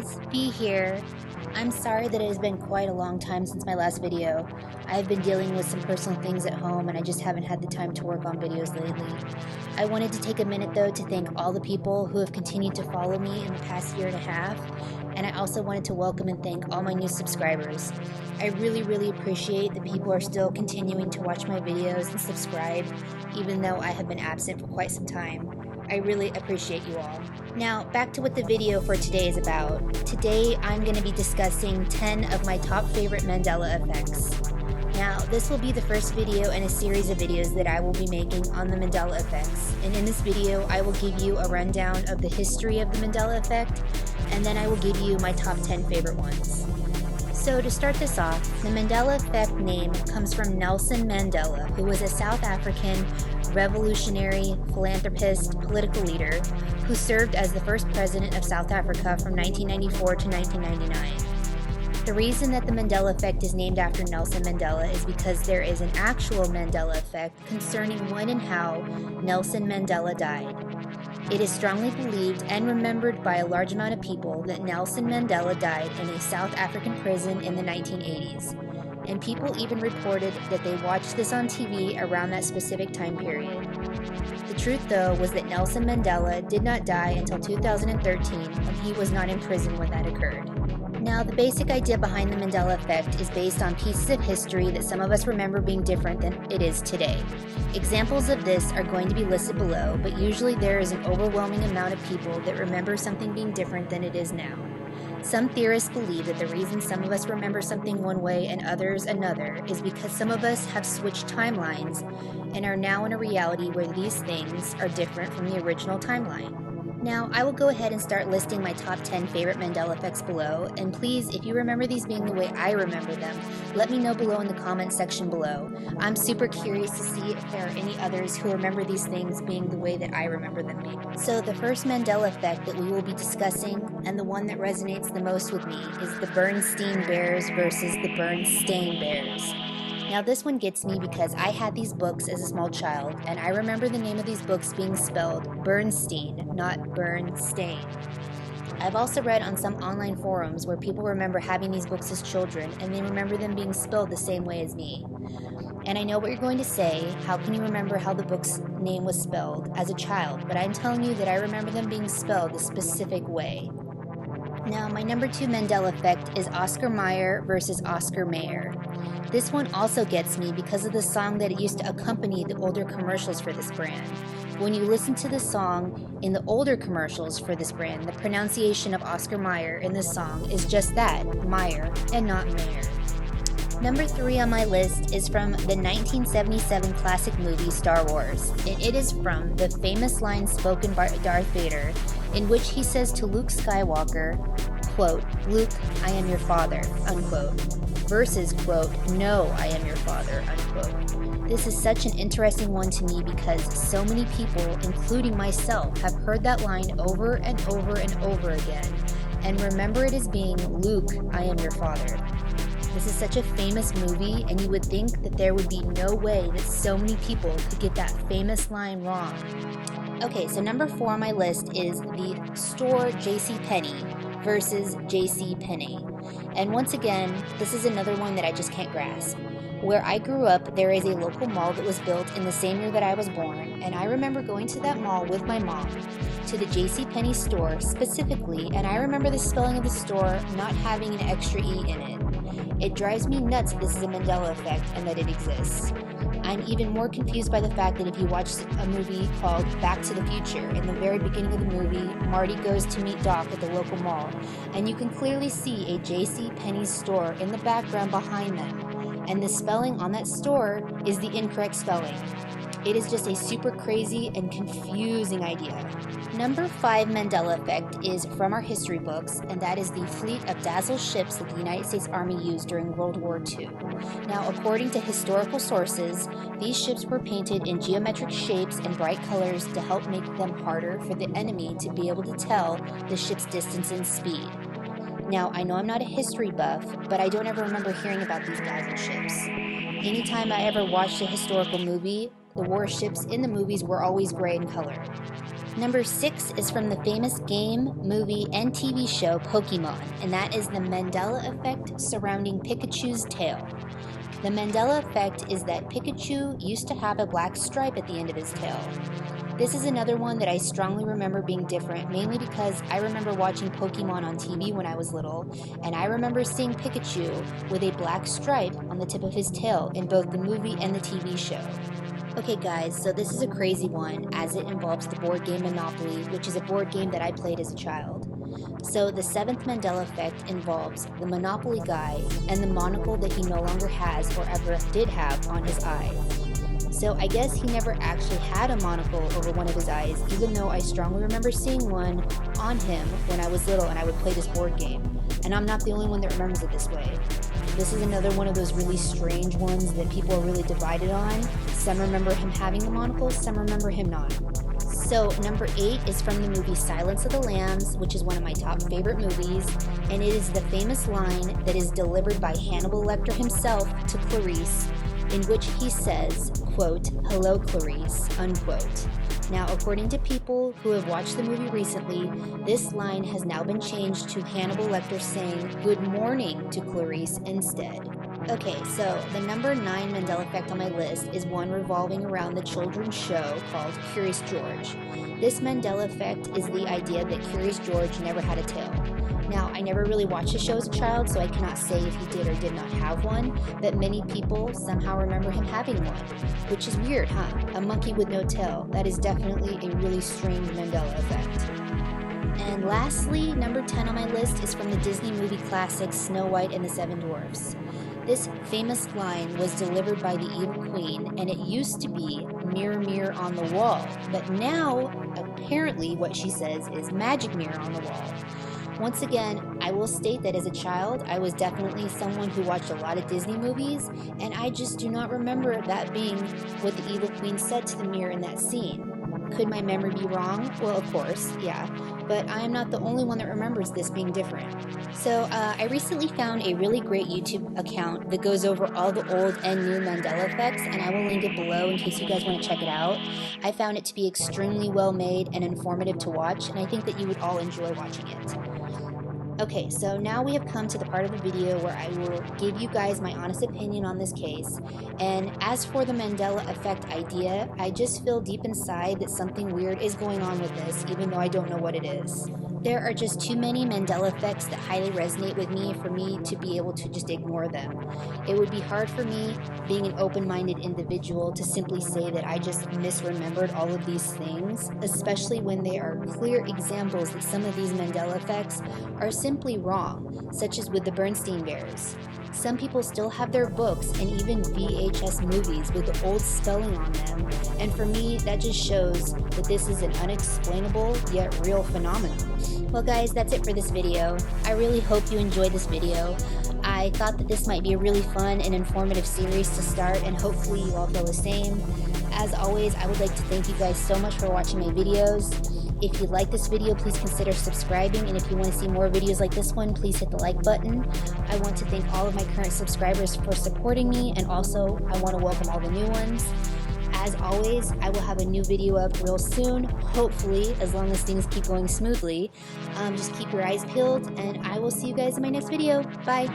guys, V here. I'm sorry that it has been quite a long time since my last video. I've been dealing with some personal things at home and I just haven't had the time to work on videos lately. I wanted to take a minute though to thank all the people who have continued to follow me in the past year and a half, and I also wanted to welcome and thank all my new subscribers. I really appreciate that people are still continuing to watch my videos and subscribe, even though I have been absent for quite some time. I really appreciate you all. Now, back to what the video for today is about. Today, I'm going to be discussing 10 of my top favorite Mandela effects. Now, this will be the first video in a series of videos that I will be making on the Mandela effects. And in this video, I will give you a rundown of the history of the Mandela effect, and then I will give you my top 10 favorite ones. So to start this off, the Mandela Effect name comes from Nelson Mandela, who was a South African revolutionary, philanthropist, political leader who served as the first president of South Africa from 1994 to 1999. The reason that the Mandela Effect is named after Nelson Mandela is because there is an actual Mandela Effect concerning when and how Nelson Mandela died. It is strongly believed and remembered by a large amount of people that Nelson Mandela died in a South African prison in the 1980s, and people even reported that they watched this on TV around that specific time period. The truth, though, was that Nelson Mandela did not die until 2013, and he was not in prison when that occurred. Now, the basic idea behind the Mandela Effect is based on pieces of history that some of us remember being different than it is today. Examples of this are going to be listed below, but usually there is an overwhelming amount of people that remember something being different than it is now. Some theorists believe that the reason some of us remember something one way and others another is because some of us have switched timelines and are now in a reality where these things are different from the original timeline. Now, I will go ahead and start listing my top 10 favorite Mandela effects below, and please, if you remember these being the way I remember them, let me know below in the comment section below. I'm super curious to see if there are any others who remember these things being the way that I remember them being. So the first Mandela effect that we will be discussing, and the one that resonates the most with me, is the Bernstein Bears versus the Bernstein Bears. Now this one gets me because I had these books as a small child, and I remember the name of these books being spelled Bernstein, not Bernstein. I've also read on some online forums where people remember having these books as children, and they remember them being spelled the same way as me. And I know what you're going to say, how can you remember how the book's name was spelled as a child? But I'm telling you that I remember them being spelled a specific way. Now, my number 2 Mandela effect is Oscar Mayer versus Oscar Mayer. This one also gets me because of the song that it used to accompany the older commercials for this brand. When you listen to the song in the older commercials for this brand, the pronunciation of Oscar Mayer in this song is just that, Mayer, and not Mayer. Number 3 on my list is from the 1977 classic movie Star Wars, and it is from the famous line spoken by Darth Vader, in which he says to Luke Skywalker, quote, "Luke, I am your father," unquote, versus, quote, "No, I am your father," unquote. This is such an interesting one to me because so many people, including myself, have heard that line over and over and over again, and remember it as being, "Luke, I am your father." This is such a famous movie, and you would think that there would be no way that so many people could get that famous line wrong. Okay, so number 4 on my list is the store j.c.penney versus j.c.penney. And once again, this is another one that I just can't grasp. Where I grew up, there is a local mall that was built in the same year that I was born, and I remember going to that mall with my mom to the j.c.penney store specifically, and I remember the spelling of the store not having an extra E in it. It drives me nuts that this is a Mandela effect and that it exists. I'm even more confused by the fact that if you watch a movie called Back to the Future, in the very beginning of the movie, Marty goes to meet Doc at the local mall, and you can clearly see a j.c.penney store in the background behind them, and the spelling on that store is the incorrect spelling. It is just a super crazy and confusing idea. Number 5 Mandela effect is from our history books, and that is the fleet of dazzle ships that the United States Army used during World War II. Now, according to historical sources, these ships were painted in geometric shapes and bright colors to help make them harder for the enemy to be able to tell the ship's distance and speed. Now, I know I'm not a history buff, but I don't ever remember hearing about these dazzle ships. Anytime I ever watched a historical movie, the warships in the movies were always gray in color. Number 6 is from the famous game, movie, and TV show Pokemon, and that is the Mandela Effect surrounding Pikachu's tail. The Mandela Effect is that Pikachu used to have a black stripe at the end of his tail. This is another one that I strongly remember being different, mainly because I remember watching Pokemon on TV when I was little, and I remember seeing Pikachu with a black stripe on the tip of his tail in both the movie and the TV show. Okay guys, so this is a crazy one as it involves the board game Monopoly, which is a board game that I played as a child. So the 7th Mandela Effect involves the Monopoly guy and the monocle that he no longer has or ever did have on his eye. So I guess he never actually had a monocle over one of his eyes, even though I strongly remember seeing one on him when I was little and I would play this board game. And I'm not the only one that remembers it this way. This is another one of those really strange ones that people are really divided on. Some remember him having the monocle, some remember him not. So number 8 is from the movie Silence of the Lambs, which is one of my top favorite movies, and it is the famous line that is delivered by Hannibal Lecter himself to Clarice, in which he says, quote, "Hello Clarice," unquote. Now, according to people who have watched the movie recently, this line has now been changed to Hannibal Lecter saying "Good morning" to Clarice instead. Okay, so the number 9 Mandela Effect on my list is one revolving around the children's show called Curious George. This Mandela Effect is the idea that Curious George never had a tail. Now, I never really watched the show as a child, so I cannot say if he did or did not have one, but many people somehow remember him having one, which is weird, huh? A monkey with no tail. That is definitely a really strange Mandela Effect. And lastly, number 10 on my list is from the Disney movie classic Snow White and the Seven Dwarfs. This famous line was delivered by the evil queen, and it used to be "Mirror, mirror on the wall," but now, apparently, what she says is "Magic mirror on the wall." Once again, I will state that as a child, I was definitely someone who watched a lot of Disney movies, and I just do not remember that being what the evil queen said to the mirror in that scene. Could my memory be wrong? Well, of course, yeah, but I am not the only one that remembers this being different. So I recently found a really great YouTube account that goes over all the old and new Mandela effects, and I will link it below in case you guys want to check it out. I found it to be extremely well made and informative to watch, and I think that you would all enjoy watching it. Okay, so now we have come to the part of the video where I will give you guys my honest opinion on this case. And as for the Mandela Effect idea, I just feel deep inside that something weird is going on with this, even though I don't know what it is. There are just too many Mandela effects that highly resonate with me for me to be able to just ignore them. It would be hard for me, being an open-minded individual, to simply say that I just misremembered all of these things, especially when they are clear examples that some of these Mandela effects are simply wrong, such as with the Bernstein Bears. Some people still have their books and even VHS movies with the old spelling on them, and for me, that just shows that this is an unexplainable yet real phenomenon. Well guys, that's it for this video. I really hope you enjoyed this video. I thought that this might be a really fun and informative series to start, and hopefully you all feel the same. As always, I would like to thank you guys so much for watching my videos. If you like this video, please consider subscribing, and if you want to see more videos like this one, please hit the like button. I want to thank all of my current subscribers for supporting me, and also I want to welcome all the new ones. As always, I will have a new video up real soon, hopefully, as long as things keep going smoothly. Just keep your eyes peeled, and I will see you guys in my next video. Bye!